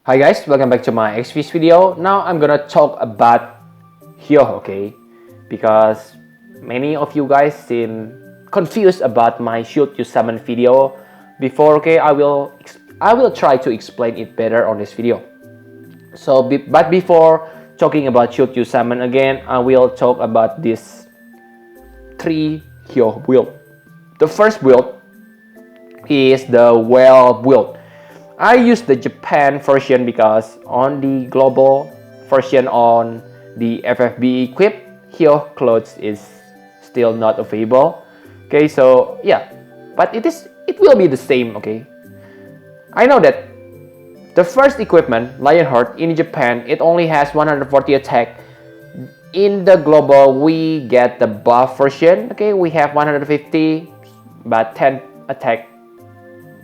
Hi guys, welcome back to my XV's video. Now I'm gonna talk about Hyoh, okay? Because many of you guys seem confused about my shoot you summon video before, okay? I will try to explain it better on this video. But before talking about shoot you summon again, I will talk about this 3 Hyoh build. The first build is the whale build. I use the Japan version because on the global version on the FFB equip, Hyoh clothes is still not available. Okay, so yeah, but it will be the same. Okay, I know that the first equipment, Lionheart, in Japan, it only has 140 attack. In the global, we get the buff version. Okay, we have 150, but 10 attack,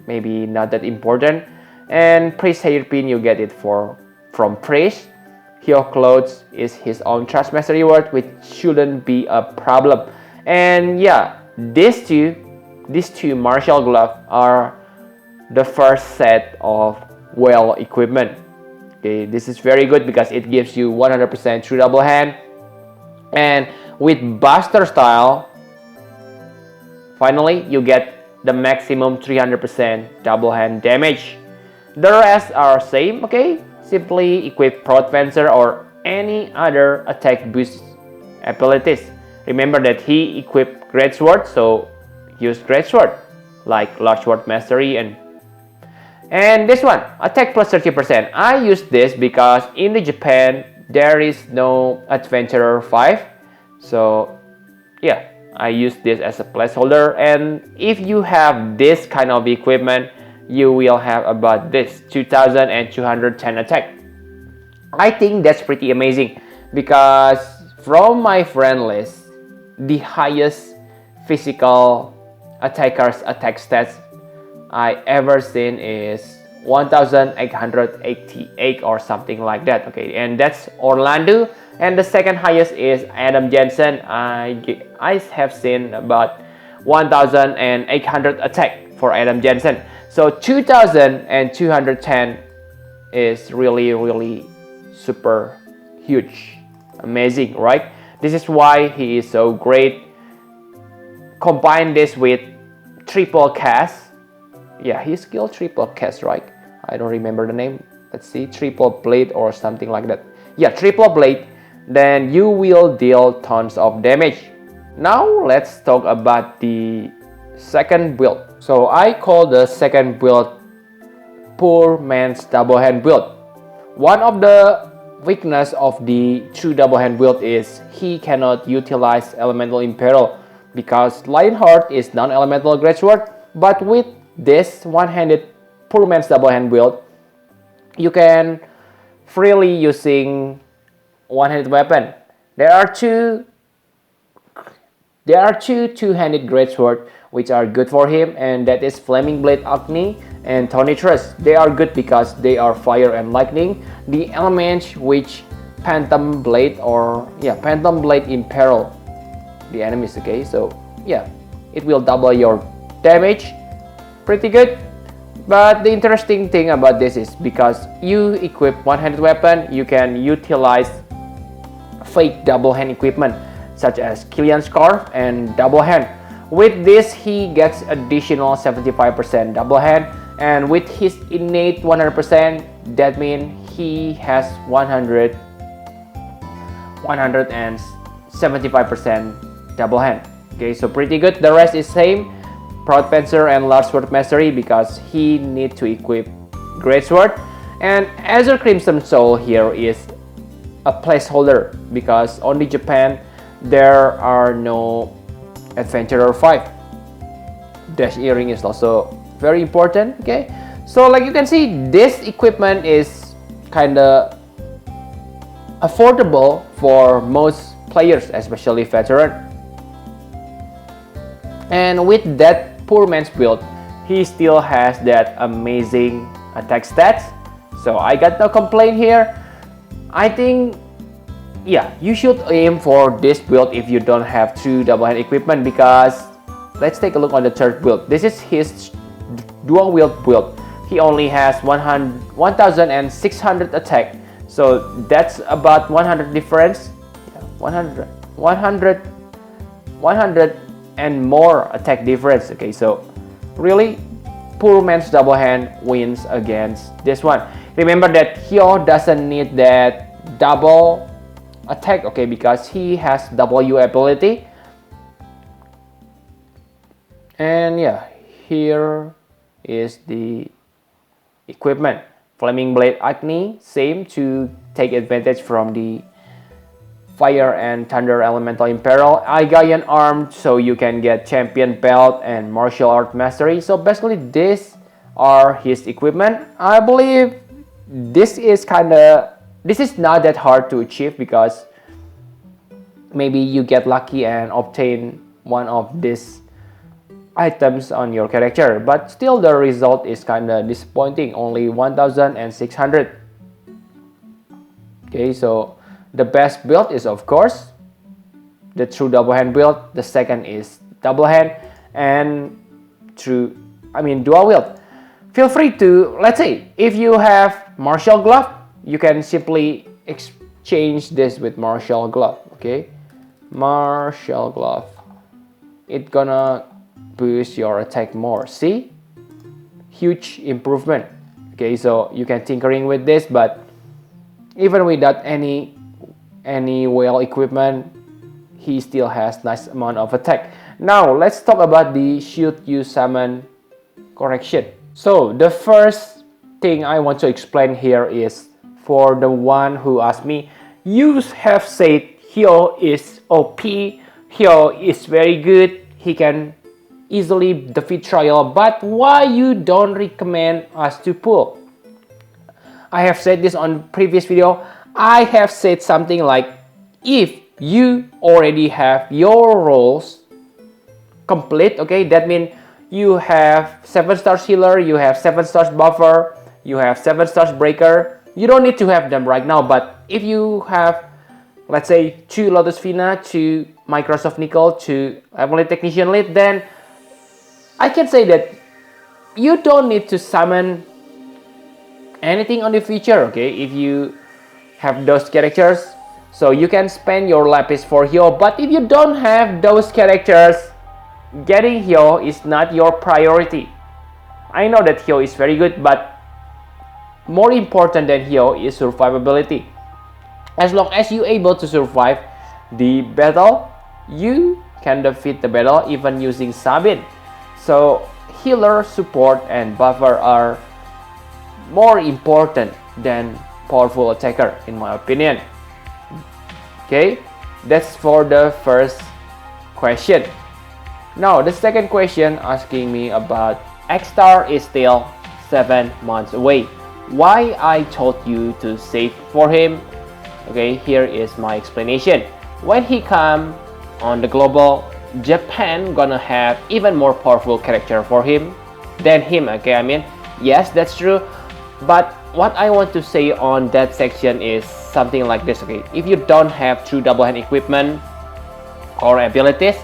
maybe not that important. And Priest Hairpin, you get it from Priest. Hyoh clothes is his own Trust Master reward, which shouldn't be a problem. And yeah, these two martial gloves are the first set of whale equipment. Okay, this is very good because it gives you 100% true double hand. And with Buster style, finally you get the maximum 300% double hand damage. The rest are same, okay? Simply equip Proud Fencer or any other attack boost abilities. Remember that he equipped Great Sword, so use Great Sword, like Large Sword Mastery and this one, attack plus 30%. I use this because in the Japan there is no Adventurer 5, so yeah, I use this as a placeholder. And if you have this kind of equipment, you will have about this 2210 attack. I think that's pretty amazing because from my friend list, the highest physical attacker's attack stats I ever seen is 1888 or something like that. Okay, and that's Orlando. And the second highest is Adam Jensen. I have seen about 1800 attack for Adam Jensen. So 2210 is really super huge, amazing, right? This is why he is so great. Combine this with triple cast. Yeah, he's killed triple cast, right? I don't remember the name. Let's see, triple blade or something like that. Yeah, triple blade. Then you will deal tons of damage. Now let's talk about the second build. So I call the second build poor man's double hand build. One of the weakness of the true double hand build is he cannot utilize elemental imperil because Lionheart is non-elemental greatsword. But with this one-handed poor man's double hand build, you can freely using one-handed weapon. There are two two-handed greatsword which are good for him, and that is Flaming Blade Agni and Tonitrus. They are good because they are fire and lightning. The elements which Phantom Blade imperil the enemies. Okay, so yeah, it will double your damage. Pretty good. But the interesting thing about this is because you equip one-handed weapon, you can utilize fake double hand equipment such as Killian's Scarf and double hand. With this, he gets additional 75% double hand, and with his innate 100%, that means he has 175% double hand. Okay, so pretty good. The rest is same, Proud Fencer and Large Sword Mastery, because he need to equip Great Sword. And Azure Crimson Soul here is a placeholder because only Japan there are no Adventurer 5. Dash Earring is also very important. Okay, so like you can see, this equipment is kinda affordable for most players, especially veteran. And with that poor man's build, he still has that amazing attack stats, so I got no complaint here. I think yeah, you should aim for this build if you don't have true double hand equipment, because let's take a look on the third build. This is his dual wield build. he only has 1600 attack, so that's about 100 difference. 100 and more attack difference. Okay, so really poor man's double hand wins against this one. Remember that Hyoh doesn't need that double attack, okay, because he has W ability. And yeah, here is the equipment. Flaming Blade Agni, same to take advantage from the Fire and Thunder Elemental Imperil. Aigayan Arm, so you can get Champion Belt and Martial Art Mastery. So basically these are his equipment. I believe this is not that hard to achieve, because maybe you get lucky and obtain one of these items on your character, but still the result is kind of disappointing, only 1600. Okay, so the best build is of course the true double hand build. The second is double hand and dual wield. Feel free to, let's say if you have martial glove, you can simply exchange this with martial glove. Okay, martial glove, it's gonna boost your attack more. See, huge improvement. Okay, so you can tinkering with this, but even without any well equipment, he still has nice amount of attack. Now let's talk about the should you summon correction. So the first thing I want to explain here is for the one who asked me, you have said Hyoh is OP, Hyoh is very good, he can easily defeat trial, but why you don't recommend us to pull? I have said this on previous video. I have said something like, if you already have your roles complete, okay, that means you have 7 stars healer, you have 7 stars buffer, you have 7 stars breaker, you don't need to have them right now. But if you have, let's say, 2 Lotus Fina, 2 Microsoft Nickel, 2 Heavenly Technician Lead, then I can say that you don't need to summon anything on the future, okay, if you have those characters. So you can spend your lapis for Hyoh, but if you don't have those characters, getting Hyoh is not your priority. I know that Hyoh is very good, but more important than Hyoh is survivability. As long as you're able to survive the battle, you can defeat the battle even using Sabin. So healer, support, and buffer are more important than powerful attacker in my opinion. Okay, that's for the first question. Now the second question asking me about X-Star is still 7 months away. Why I told you to save for him? Okay, here is my explanation. When he come on the global, Japan gonna have even more powerful character for him than him. Okay, I mean, yes, that's true, but what I want to say on that section is something like this. Okay, if you don't have true double hand equipment or abilities,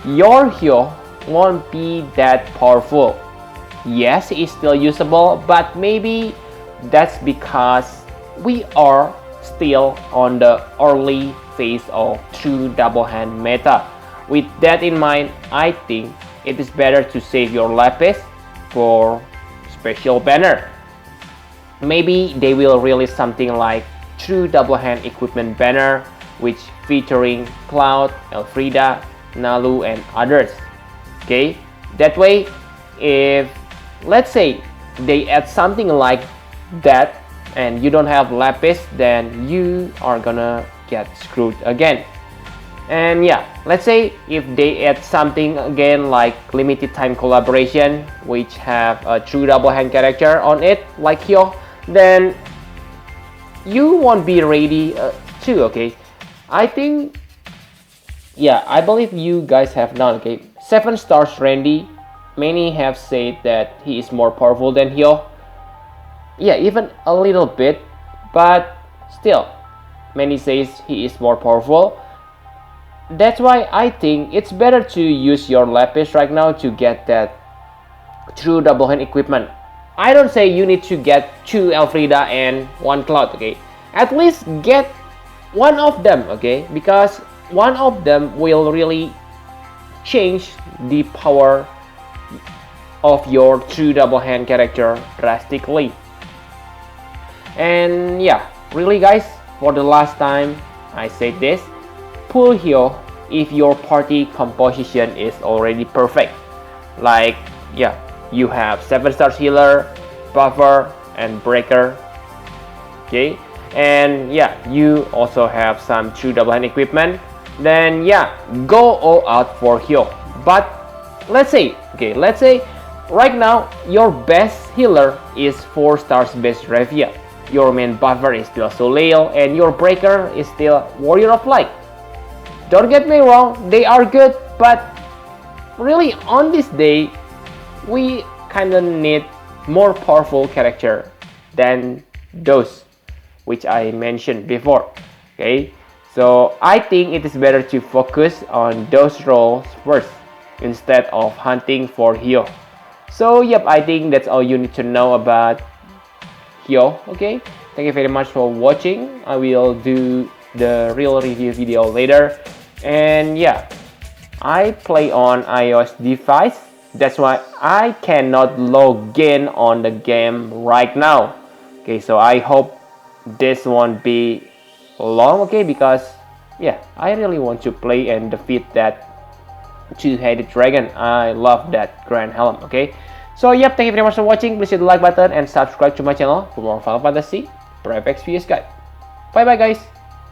your Hyoh won't be that powerful. Yes, it's still usable, but maybe that's because we are still on the early phase of true double hand meta. With that in mind, I think it is better to save your lapis for special banner. Maybe they will release something like true double hand equipment banner, which featuring Cloud, Elfrida, Nalu, and others. Okay, that way, if let's say they add something like that and you don't have lapis, then you are gonna get screwed again. And yeah, let's say if they add something again like limited time collaboration, which have a true double hand character on it like Hyoh, then you won't be ready too. Okay, I think, yeah, I believe you guys have done. Okay, 7 stars Randy, many have said that he is more powerful than Hyoh. Yeah, even a little bit, but still many says he is more powerful. That's why I think it's better to use your lapis right now to get that true double hand equipment. I don't say you need to get 2 Elfrida and 1 Cloud, okay? At least get one of them, okay? Because one of them will really change the power of your true double hand character drastically. And yeah, really guys, for the last time I said this, pull Hyoh if your party composition is already perfect. Like, yeah, you have 7-star healer, buffer, and breaker. Okay, and yeah, you also have some true double hand equipment. Then yeah, go all out for Hyoh. But let's say right now your best healer is 4 stars base Revia. Your main buffer is still Soleil, and your breaker is still Warrior of Light. Don't get me wrong, they are good, but really on this day, we kinda need more powerful character than those which I mentioned before. Okay, so I think it is better to focus on those roles first instead of hunting for Hyoh. So yep, I think that's all you need to know about Hyoh. Okay, thank you very much for watching. I will do the real review video later. And yeah, I play on iOS device, that's why I cannot log in on the game right now. Okay, so I hope this won't be long, okay, because yeah, I really want to play and defeat that two-headed dragon. I love that Grand Helm. Okay, so yep, thank you very much for watching. Please hit the like button and subscribe to my channel for more Final Fantasy Private Experience guide. Bye bye guys.